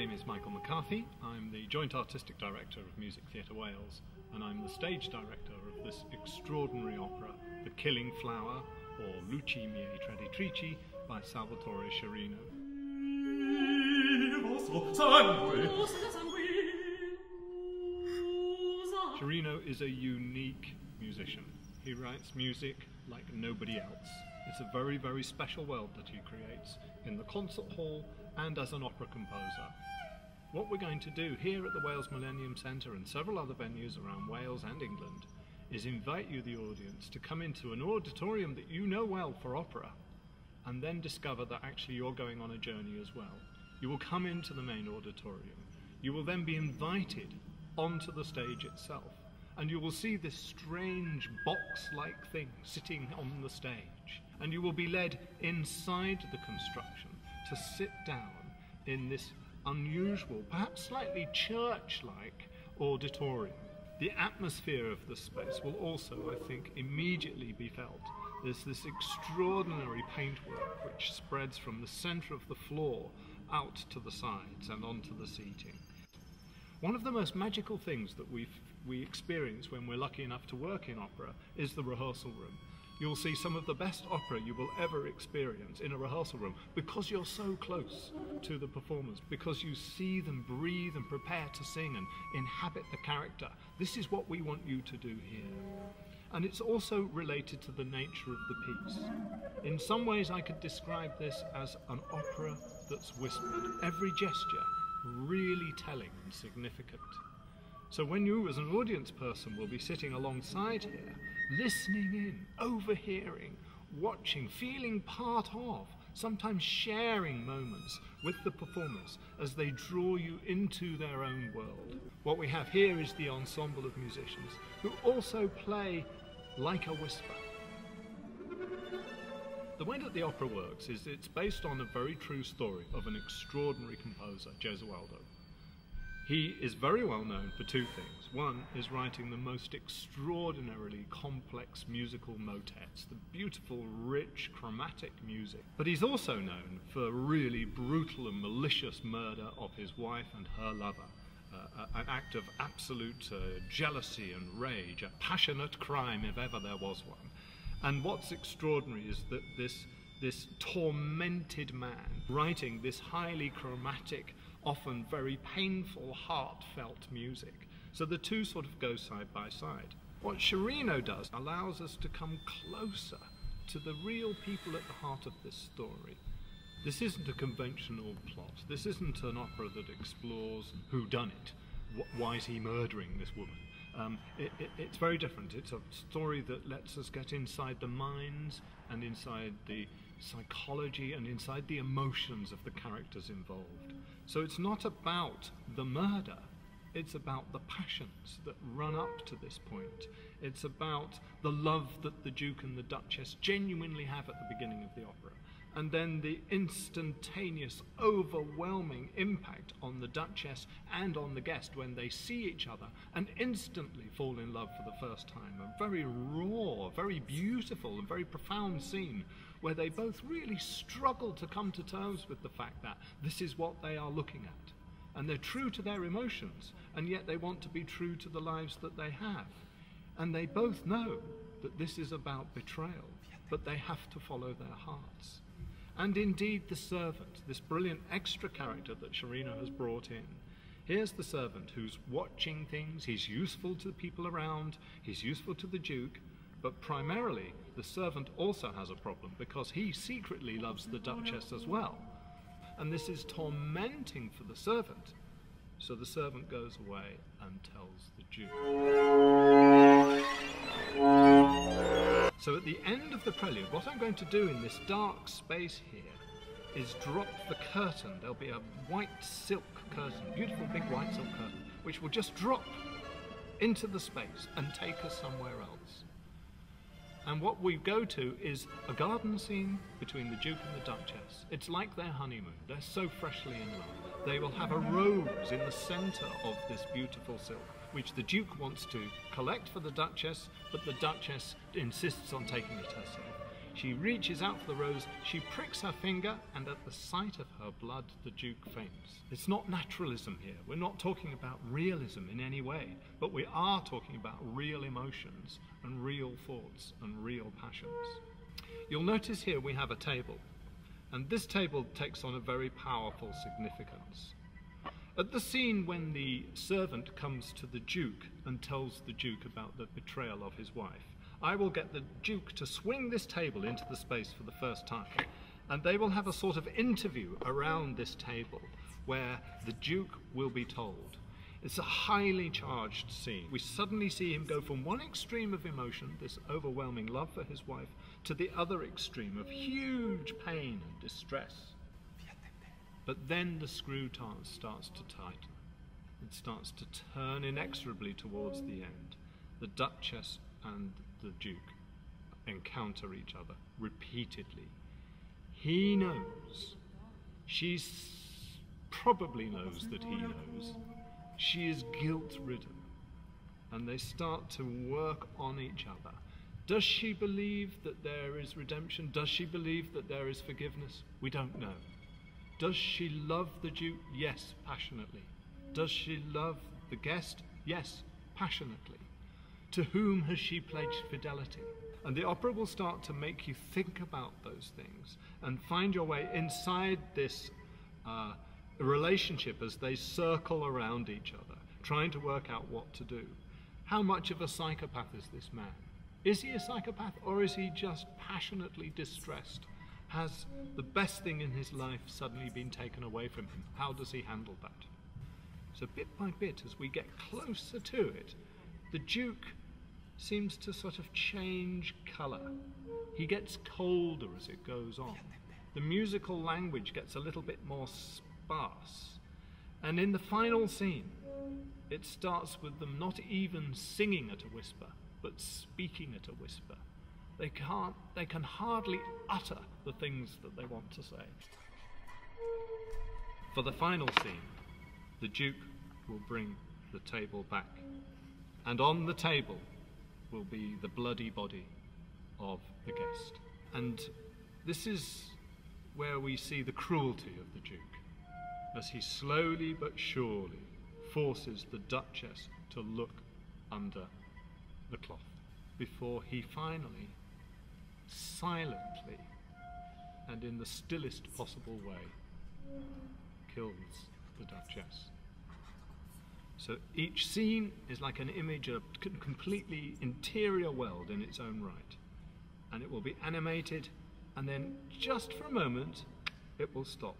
name is Michael McCarthy. I'm the Joint Artistic Director of Music Theatre Wales, and I'm the stage director of this extraordinary opera, The Killing Flower, or Luci, traditrici, by Salvatore Sciarrino. Sciarrino is a unique musician. He writes music like nobody else. It's a very, very special world that he creates in the concert hall and as an opera composer. What we're going to do here at the Wales Millennium Centre and several other venues around Wales and England is invite you, the audience, to come into an auditorium that you know well for opera, and then discover that actually you're going on a journey as well. You will come into the main auditorium. You will then be invited onto the stage itself, and you will see this strange box-like thing sitting on the stage, and you will be led inside the construction to sit down in this unusual, perhaps slightly church-like auditorium. The atmosphere of the space will also, I think, immediately be felt. There's this extraordinary paintwork which spreads from the centre of the floor out to the sides and onto the seating. One of the most magical things that we experience when we're lucky enough to work in opera is the rehearsal room. You'll see some of the best opera you will ever experience in a rehearsal room because you're so close to the performers, because you see them breathe and prepare to sing and inhabit the character. This is what we want you to do here. And it's also related to the nature of the piece. In some ways I could describe this as an opera that's whispered, every gesture really telling and significant. So when you as an audience person will be sitting alongside here, listening in, overhearing, watching, feeling part of, sometimes sharing moments with the performers as they draw you into their own world. What we have here is the ensemble of musicians who also play like a whisper. The way that the opera works is it's based on a very true story of an extraordinary composer, Gesualdo. He is very well known for two things. One is writing the most extraordinarily complex musical motets, the beautiful, rich, chromatic music. But he's also known for really brutal and malicious murder of his wife and her lover. An act of absolute jealousy and rage, a passionate crime if ever there was one. And what's extraordinary is that this tormented man, writing this highly chromatic, often very painful, heartfelt music. So the two sort of go side by side. What Sciarrino does allows us to come closer to the real people at the heart of this story. This isn't a conventional plot. This isn't an opera that explores who done it. Why is he murdering this woman? It's very different. It's a story that lets us get inside the minds and inside the psychology and inside the emotions of the characters involved. So it's not about the murder, it's about the passions that run up to this point. It's about the love that the Duke and the Duchess genuinely have at the beginning of the opera. And then the instantaneous, overwhelming impact on the Duchess and on the guest when they see each other and instantly fall in love for the first time. A very raw, very beautiful and very profound scene where they both really struggle to come to terms with the fact that this is what they are looking at. And they're true to their emotions, and yet they want to be true to the lives that they have. And they both know that this is about betrayal, but they have to follow their hearts. And indeed the servant, this brilliant extra character that Sciarrino has brought in. Here's the servant who's watching things, he's useful to the people around, he's useful to the Duke, but primarily the servant also has a problem because he secretly loves the Duchess as well. And this is tormenting for the servant. So the servant goes away and tells the Duke. So at the end of the prelude, what I'm going to do in this dark space here is drop the curtain. There'll be a white silk curtain, beautiful big white silk curtain, which will just drop into the space and take us somewhere else. And what we go to is a garden scene between the Duke and the Duchess. It's like their honeymoon. They're so freshly in love. They will have a rose in the centre of this beautiful silk, which the Duke wants to collect for the Duchess, but the Duchess insists on taking it herself. She reaches out for the rose, she pricks her finger, and at the sight of her blood, the Duke faints. It's not naturalism here. We're not talking about realism in any way, but we are talking about real emotions and real thoughts and real passions. You'll notice here we have a table, and this table takes on a very powerful significance. At the scene when the servant comes to the Duke and tells the Duke about the betrayal of his wife, I will get the Duke to swing this table into the space for the first time, and they will have a sort of interview around this table where the Duke will be told. It's a highly charged scene. We suddenly see him go from one extreme of emotion, this overwhelming love for his wife, to the other extreme of huge pain and distress. But then the screw starts to tighten. It starts to turn inexorably towards the end. The Duchess and the Duke encounter each other repeatedly. He knows. She probably knows that he knows. She is guilt-ridden. And they start to work on each other. Does she believe that there is redemption? Does she believe that there is forgiveness? We don't know. Does she love the Duke? Yes, passionately. Does she love the guest? Yes, passionately. To whom has she pledged fidelity? And the opera will start to make you think about those things and find your way inside this relationship as they circle around each other, trying to work out what to do. How much of a psychopath is this man? Is he a psychopath, or is he just passionately distressed? Has the best thing in his life suddenly been taken away from him? How does he handle that? So bit by bit, as we get closer to it, the Duke seems to sort of change colour. He gets colder as it goes on. The musical language gets a little bit more sparse. And in the final scene, it starts with them not even singing at a whisper, but speaking at a whisper. They can hardly utter the things that they want to say. For the final scene, the Duke will bring the table back, and on the table will be the bloody body of the guest. And this is where we see the cruelty of the Duke, as he slowly but surely forces the Duchess to look under the cloth before he finally, silently and in the stillest possible way, kills the Duchess. So each scene is like an image of a completely interior world in its own right, and it will be animated, and then just for a moment it will stop.